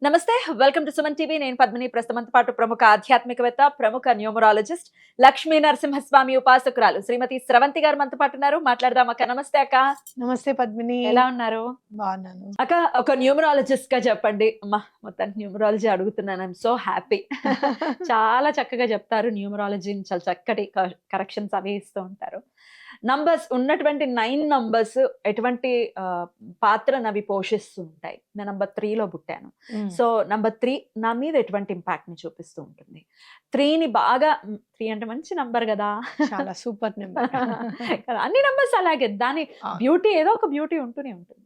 నమస్తే, welcome to Suman TV. నేను పద్మిని. ప్రస్తుతంతో పాటు ప్రముఖ ఆధ్యాత్మికవేత్త, ప్రముఖ న్యూమరాలజిస్ట్, లక్ష్మీ నరసింహస్వామి ఉపాసకురాలు శ్రీమతి స్రవంతి గారు మనతో పాటు ఉన్నారు. మాట్లాడదాం అక్క. నమస్తే అక్క. నమస్తే పద్మిని, ఎలా ఉన్నారు? బాగున్నాను అక్క. ఒక న్యూమరాలజిస్ట్ గా చెప్పండి అమ్మా. మొత్తానికి న్యూమరాలజీ అడుగుతున్నాను. I'm so happy. చాలా చక్కగా చెప్తారు న్యూమరాలజీని, చాలా చక్కటి కరెక్షన్స్ అవి ఇస్తూ ఉంటారు. నంబర్స్ ఉన్నటువంటి 9 నంబర్స్ ఎటువంటి పాత్రను అవి పోషిస్తూ ఉంటాయి. నేను నంబర్ 3లో పుట్టాను. సో నంబర్ 3 నా మీద ఎటువంటి ఇంపాక్ట్ ని చూపిస్తూ ఉంటుంది? 3ని బాగా 3 అంటే మంచి నంబర్ కదా, చాలా సూపర్ నెంబర్. అన్ని నంబర్స్ అలాగే, దాని బ్యూటీ ఏదో ఒక బ్యూటీ ఉంటూనే ఉంటుంది.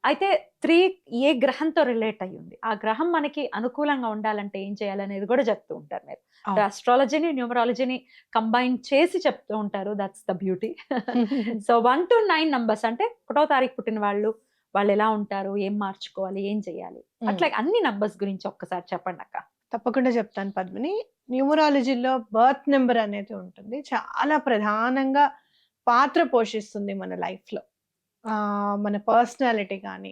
అయితే 3 ఏ గ్రహంతో రిలేట్ అయ్యి ఉంది, ఆ గ్రహం మనకి అనుకూలంగా ఉండాలంటే ఏం చేయాలనేది కూడా చెప్తూ ఉంటారు మీరు. అస్ట్రాలజీని న్యూమరాలజీని కంబైన్ చేసి చెప్తూ ఉంటారు. That's the beauty. So 1 to 9 numbers అంటే 1వ తారీఖు పుట్టిన వాళ్ళు ఎలా ఉంటారు, ఏం మార్చుకోవాలి, ఏం చేయాలి, అట్లా అన్ని నంబర్స్ గురించి ఒక్కసారి చెప్పండి అక్క. తప్పకుండా చెప్తాను పద్మిని. న్యూమరాలజీలో బర్త్ నెంబర్ అనేది ఉంటుంది, చాలా ప్రధానంగా పాత్ర పోషిస్తుంది మన లైఫ్లో. మన పర్సనాలిటీ కానీ,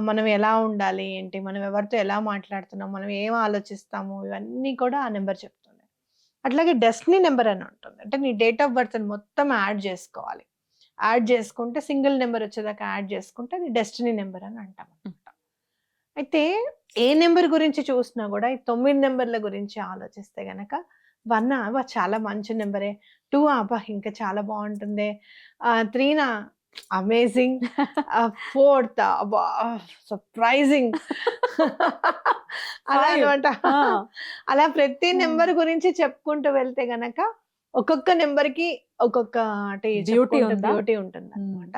మనం ఎలా ఉండాలి ఏంటి, మనం ఎవరితో ఎలా మాట్లాడుతున్నాం, మనం ఏం ఆలోచిస్తాము, ఇవన్నీ కూడా ఆ నెంబర్ చెప్తుంది. అట్లాగే డెస్టినీ నెంబర్ అని ఉంటుంది. అంటే నీ డేట్ ఆఫ్ బర్త్ మొత్తం యాడ్ చేసుకోవాలి. యాడ్ చేసుకుంటే సింగిల్ నెంబర్ వచ్చేదాకా యాడ్ చేసుకుంటే అది డెస్టినీ నెంబర్ అని అంటాం అనమాట. అయితే ఏ నెంబర్ గురించి చూసినా కూడా ఈ 9 నెంబర్ల గురించి ఆలోచిస్తే గనక 1 అబ్బా చాలా మంచి నెంబరే, 2 అబ్బా ఇంకా చాలా బాగుంటుంది, 3 అమేజింగ్, 4th అబ్బా సర్ప్రైజింగ్, అలా అనమాట. అలా ప్రతి నెంబర్ గురించి చెప్పుకుంటూ వెళ్తే గనక ఒక్కొక్క నెంబర్ కి ఒక్కొక్కటి బ్యూటీ ఉంటుంది అనమాట.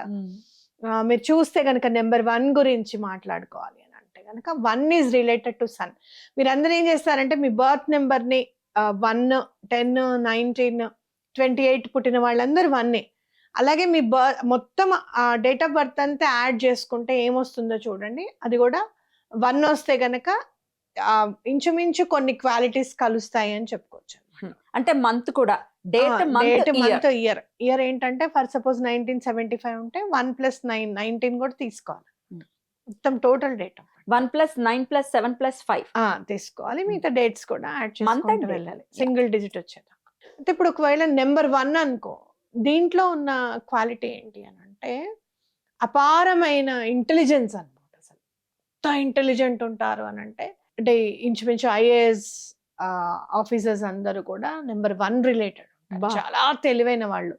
మీరు చూస్తే గనక నెంబర్ 1 గురించి మాట్లాడుకోవాలి అని అంటే గనక 1 ఈజ్ రిలేటెడ్ టు సన్. మీరు అందరూ ఏం చేస్తారంటే మీ బర్త్ నెంబర్ ని 1, 10, 19, 28 పుట్టిన వాళ్ళందరూ 1. అలాగే మీ మొత్తం డేట్ ఆఫ్ బర్త్ అంతా యాడ్ చేసుకుంటే ఏమొస్తుందో చూడండి. అది కూడా 1 వస్తే గనక ఇంచుమించు కొన్ని క్వాలిటీస్ కలుస్తాయి అని చెప్పుకోవచ్చు. అంటే మంత్ కూడా డేట్, మంత్, ఇయర్ ఏంటంటే ఫర్ సపోజ్ 1975 ఉంటే 1 + 9 19 కూడా తీసుకోవాలి. మొత్తం టోటల్ డేట్ 1 + 9 + 7 + 5 తీసుకోవాలి. మిగతా డేట్స్ కూడా యాడ్ చేసుకుంటూ వెళ్ళాలి, సింగిల్ డిజిట్ వచ్చేదాకా. అంటే ఇప్పుడు ఒకవేళ నెంబర్ 1 అనుకో, దీంట్లో ఉన్న క్వాలిటీ ఏంటి అని అంటే అపారమైన ఇంటెలిజెన్స్ అనమాట. అసలు ఎంత ఇంటెలిజెంట్ ఉంటారు అని అంటే ఇంచుమించు ఐఏఎస్ ఆఫీసర్స్ అందరూ కూడా నెంబర్ 1 రిలేటెడ్. చాలా తెలివైన వాళ్ళు.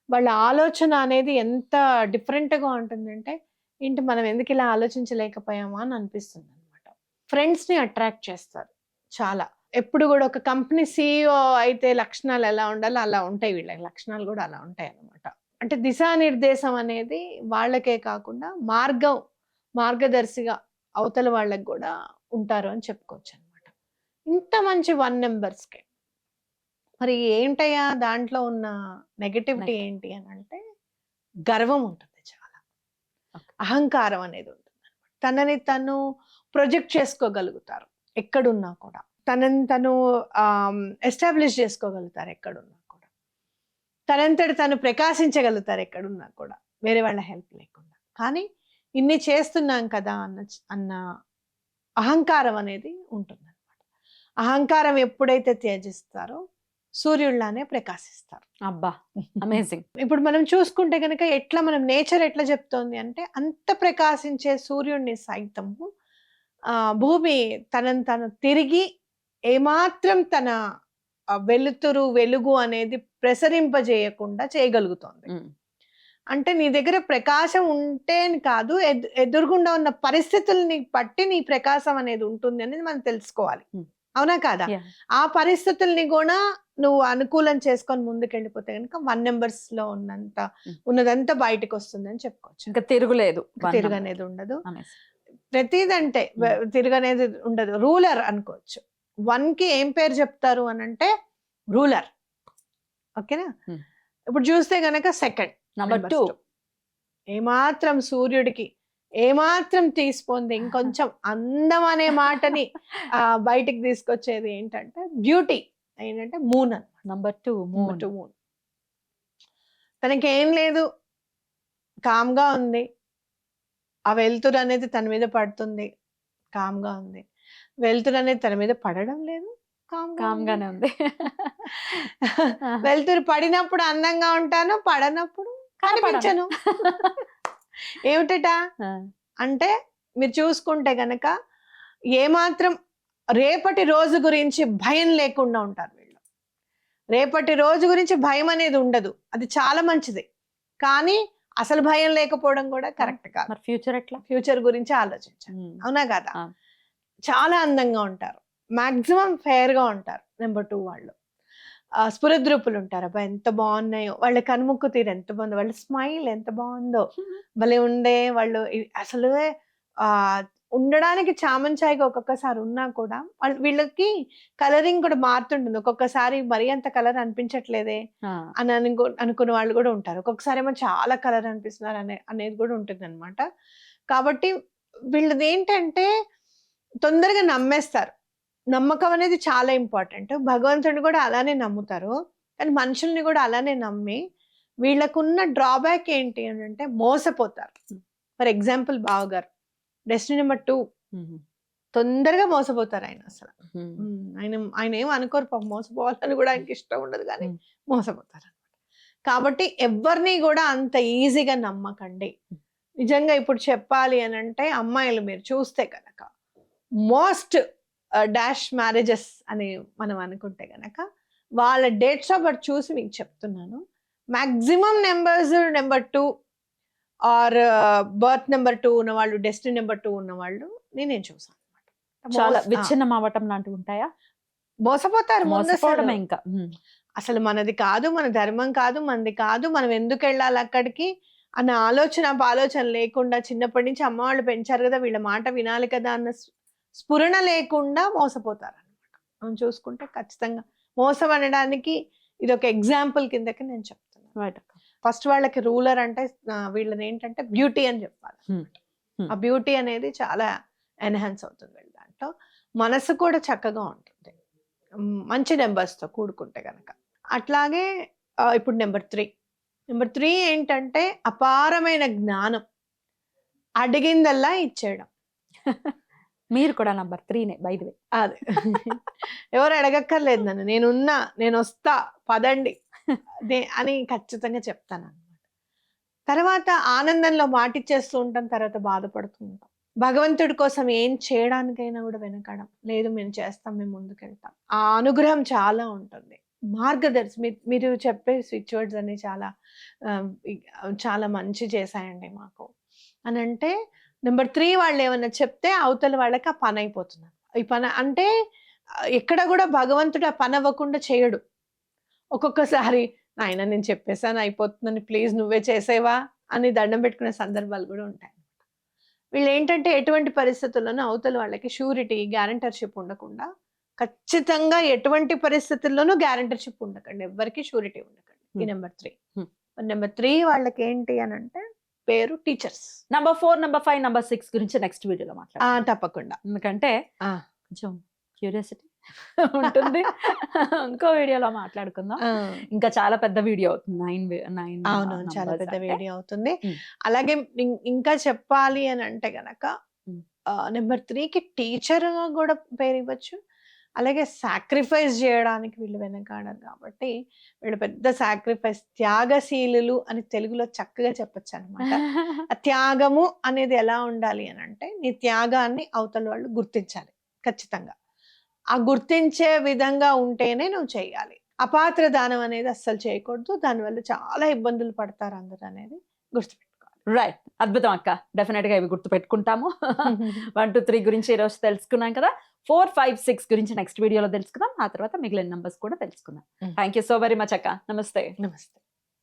వాళ్ళ ఆలోచన అనేది ఎంత డిఫరెంట్గా ఉంటుందంటే ఏంటి, మనం ఎందుకు ఇలా ఆలోచించలేకపోయామా అని అనిపిస్తుంది అనమాట. ఫ్రెండ్స్ని అట్రాక్ట్ చేస్తారు చాలా. ఎప్పుడు కూడా ఒక కంపెనీ CEO అయితే లక్షణాలు ఎలా ఉండాలో అలా ఉంటాయి, వీళ్ళ లక్షణాలు కూడా అలా ఉంటాయి అన్నమాట. అంటే దిశానిర్దేశం అనేది వాళ్ళకే కాకుండా మార్గదర్శిగా అవతల వాళ్ళకి కూడా ఉంటారు అని చెప్పుకోవచ్చు అనమాట. ఇంత మంచి 1 నెంబర్స్కి మరి ఏంటయ్యా దాంట్లో ఉన్న నెగటివిటీ ఏంటి అని అంటే గర్వం ఉంటుంది, చాలా అహంకారం అనేది ఉంటుంది అనమాట. తనని తను ప్రొజెక్ట్ చేసుకోగలుగుతారు ఎక్కడున్నా కూడా, తనని తను ఎస్టాబ్లిష్ చేసుకోగలుగుతారు ఎక్కడున్నా కూడా, తనంతటి తను ప్రకాశించగలుగుతారు ఎక్కడున్నా కూడా, వేరే వాళ్ళ హెల్ప్ లేకుండా. కానీ ఇన్ని చేస్తున్నాం కదా అన్న అహంకారం అనేది ఉంటుంది అనమాట. అహంకారం ఎప్పుడైతే త్యజిస్తారో సూర్యుడిలానే ప్రకాశిస్తారు. అబ్బా, అమేజింగ్. ఇప్పుడు మనం చూసుకుంటే కనుక ఎట్లా మనం నేచర్ ఎట్లా చెప్తోంది అంటే అంత ప్రకాశించే సూర్యుడిని సైతము భూమి తనను తను తిరిగి ఏమాత్రం తన వెలుగు అనేది ప్రసరింపజేయకుండా చేయగలుగుతోంది. అంటే నీ దగ్గర ప్రకాశం ఉంటే కాదు, ఎదురుగుండా ఉన్న పరిస్థితుల్ని బట్టి నీ ప్రకాశం అనేది ఉంటుంది అనేది మనం తెలుసుకోవాలి, అవునా కాదా? ఆ పరిస్థితుల్ని కూడా నువ్వు అనుకూలం చేసుకొని ముందుకెళ్ళిపోతే కనుక 1 నెంబర్స్ లో ఉన్నదంతా బయటకు వస్తుంది అని చెప్పుకోవచ్చు. ఇంకా తిరుగు అనేది ఉండదు, ప్రతిదంటే తిరగనేది ఉండదు. రూలర్ అనుకోవచ్చు. 1కి ఏం పేరు చెప్తారు అని అంటే రూలర్, ఓకేనా? ఇప్పుడు చూస్తే గనక సెకండ్ నంబర్ 2 ఏమాత్రం సూర్యుడికి ఏమాత్రం తీసిపోంది ఇంకొంచెం అందం అనే మాటని బయటికి తీసుకొచ్చేది ఏంటంటే బ్యూటీ ఏంటంటే మూన్ అన్నమాట. Number 2 moon. తనకి ఏం లేదు, కామ్గా ఉంది, ఆ వెలుతురు అనేది తన మీద పడుతుంది, కామ్గా ఉంది. వెలుతురు అనేది తన మీద పడడం లేదు, కామ్ గానే ఉంది. వెలుతురు పడినప్పుడు అందంగా ఉంటాను, పడనప్పుడు కనిపించను. ఏమిటట అంటే మీరు చూసుకుంటే గనక ఏమాత్రం రేపటి రోజు గురించి భయం లేకుండా ఉంటారు వీళ్ళు. రేపటి రోజు గురించి భయం అనేది ఉండదు, అది చాలా మంచిది. కానీ అసలు భయం లేకపోవడం కూడా కరెక్ట్ కాదు. మరి ఫ్యూచర్ ఎట్లా? ఫ్యూచర్ గురించి ఆలోచించాలి, అవునా కదా? చాలా అందంగా ఉంటారు, మాక్సిమం ఫెయిర్ గా ఉంటారు. నెంబర్ 2 వాళ్ళు స్ఫురద్రూపులు ఉంటారు. అబ్బా ఎంత బాగున్నాయో, వాళ్ళ కనుముక్కు తీరు ఎంత బాగుందో, వాళ్ళ స్మైల్ ఎంత బాగుందో, భలే ఉండే వాళ్ళు. అసలు ఉండడానికి చామంచాయిగా ఒక్కొక్కసారి ఉన్నా కూడా వీళ్ళకి కలరింగ్ కూడా మారుతుంటుంది. ఒక్కొక్కసారి మరీ అంత కలర్ అనిపించట్లేదే అని అనుకున్న వాళ్ళు కూడా ఉంటారు. ఒక్కొక్కసారి ఏమో చాలా కలర్ అనిపిస్తున్నారు అనేది కూడా ఉంటుంది అనమాట. కాబట్టి వీళ్ళది ఏంటంటే తొందరగా నమ్మేస్తారు. నమ్మకం అనేది చాలా ఇంపార్టెంట్. భగవంతుడిని కూడా అలానే నమ్ముతారు, కానీ మనుషుల్ని కూడా అలానే నమ్మి వీళ్ళకున్న డ్రాబ్యాక్ ఏంటి అని అంటే మోసపోతారు. ఫర్ ఎగ్జాంపుల్ బావగారు డెస్టినీ నెంబర్ 2 తొందరగా మోసపోతారు ఆయన. అసలు ఆయన ఏం అనుకోరు, పాపం మోసపోవాలని కూడా ఆయనకి ఇష్టం ఉండదు, కానీ మోసపోతారు. కాబట్టి ఎవరిని కూడా అంత ఈజీగా నమ్మకండి. నిజంగా ఇప్పుడు చెప్పాలి అని అంటే అమ్మాయిలు మీరు చూస్తే కనుక మోస్ట్ డాష్ మ్యారేజెస్ అని మనం అనుకుంటే గనక వాళ్ళ డేట్స్ ఆఫ్ బర్త్ చూసి మీకు చెప్తున్నాను. Maximum numbers number 2 are birth number 2 ఉన్న వాళ్ళు, డెస్టినీ నెంబర్ 2 ఉన్న వాళ్ళు నేను చూసాను అనమాట. చాలా విచ్ఛిన్నం అవ్వటం లాంటివి ఉంటాయా? మోసపోతారు. మోసపోవడమే ఇంకా. అసలు మనది కాదు, మన ధర్మం కాదు, మనది కాదు, మనం ఎందుకు వెళ్ళాలి అక్కడికి అన్న ఆలోచన లేకుండా చిన్నప్పటి నుంచి అమ్మ వాళ్ళు పెంచారు కదా, వీళ్ళ మాట వినాలి కదా అన్న స్ఫురణ లేకుండా మోసపోతారు అనమాట. మనం చూసుకుంటే ఖచ్చితంగా మోసం అనడానికి ఇది ఒక ఎగ్జాంపుల్ కిందకి నేను చెప్తున్నాను. ఫస్ట్ వాళ్ళకి రూలర్ అంటే వీళ్ళని ఏంటంటే బ్యూటీ అని చెప్పాలి. ఆ బ్యూటీ అనేది చాలా ఎన్హాన్స్ అవుతుంది వీళ్ళ దాంట్లో. మనసు కూడా చక్కగా ఉంటుంది మంచి నెంబర్స్ తో కూడుకుంటే గనక. అట్లాగే ఇప్పుడు నెంబర్ 3 ఏంటంటే అపారమైన జ్ఞానం, అడిగిందల్లా ఇచ్చేయడం. మీరు కూడా నంబర్ 3నే బై ది వే. అదే ఎవరు అడగక్కర్లేదు నన్ను, నేనున్నా, నేను వస్తా, పదండి అని ఖచ్చితంగా చెప్తాను అనమాట. తర్వాత ఆనందంలో మాటిచ్చేస్తూ ఉంటాం, తర్వాత బాధపడుతూ ఉంటాం. భగవంతుడి కోసం ఏం చేయడానికైనా కూడా వెనకడం లేదు, మేము చేస్తాం, మేము ముందుకెళ్తాం. ఆ అనుగ్రహం చాలా ఉంటుంది. మార్గదర్శి మీరు చెప్పే స్విచ్ వర్డ్స్ అన్ని చాలా మంచి చేశాయండి మాకు అని అంటే. నెంబర్ 3 వాళ్ళు ఏమన్నా చెప్తే అవతల వాళ్ళకి ఆ పని అయిపోతుంది. ఈ పని అంటే ఎక్కడ కూడా భగవంతుడు ఆ పని అవ్వకుండా చేయడు. ఒక్కొక్కసారి ఆయన నేను చెప్పేసాను అయిపోతుందని, ప్లీజ్ నువ్వే చేసేవా అని దండం పెట్టుకునే సందర్భాలు కూడా ఉంటాయి. వీళ్ళు ఏంటంటే ఎటువంటి పరిస్థితుల్లోనూ అవతల వాళ్ళకి షూరిటీ, గ్యారంటర్షిప్ ఉండకుండా, ఖచ్చితంగా ఎటువంటి పరిస్థితుల్లోనూ గ్యారంటర్షిప్ ఉండకండి, ఎవరికి షూరిటీ ఉండకండి. ఈ నెంబర్ 3. నెంబర్ 3 వాళ్ళకి ఏంటి అని అంటే పేరు టీచర్స్. నంబర్ 4, నంబర్ 5, నంబర్ 6 గురించి నెక్స్ట్ వీడియోలో మాట్లాడతాం. తప్పకుండా. ఎందుకంటే కొంచెం క్యూరియాసిటీ ఉంటుంది. ఇంకో వీడియోలో మాట్లాడుకుందాం. ఇంకా చాలా పెద్ద వీడియో అవుతుంది. 9 అవును, చాలా పెద్ద వీడియో అవుతుంది. అలాగే ఇంకా చెప్పాలి అని అంటే గనక నెంబర్ 3కి టీచర్ గా కూడా పేరు ఇవ్వచ్చు. అలాగే సాక్రిఫైస్ చేయడానికి వీళ్ళు వెనకాడరు కాబట్టి వీళ్ళు పెద్ద సాక్రిఫైస్, త్యాగశీలు అని తెలుగులో చక్కగా చెప్పచ్చు అనమాట. ఆ త్యాగము అనేది ఎలా ఉండాలి అని అంటే నీ త్యాగాన్ని అవతల వాళ్ళు గుర్తించాలి ఖచ్చితంగా. ఆ గుర్తించే విధంగా ఉంటేనే నువ్వు చేయాలి. అపాత్ర దానం అనేది అస్సలు చేయకూడదు, దానివల్ల చాలా ఇబ్బందులు పడతారు అందరూ అనేది గుర్తుపెట్టుకోవాలి. రైట్, అద్భుతం అక్క. డెఫినెట్ గా ఇవి గుర్తు పెట్టుకుంటాము. 1, 2, 3 గురించి ఈ రోజు తెలుసుకున్నాం కదా. 4, 5, 6 గురించి నెక్స్ట్ వీడియోలో తెలుసుకుందాం. ఆ తర్వాత మిగిలిన నంబర్స్ కూడా తెలుసుకుందాం. Thank you so very much అక్క. నమస్తే. నమస్తే.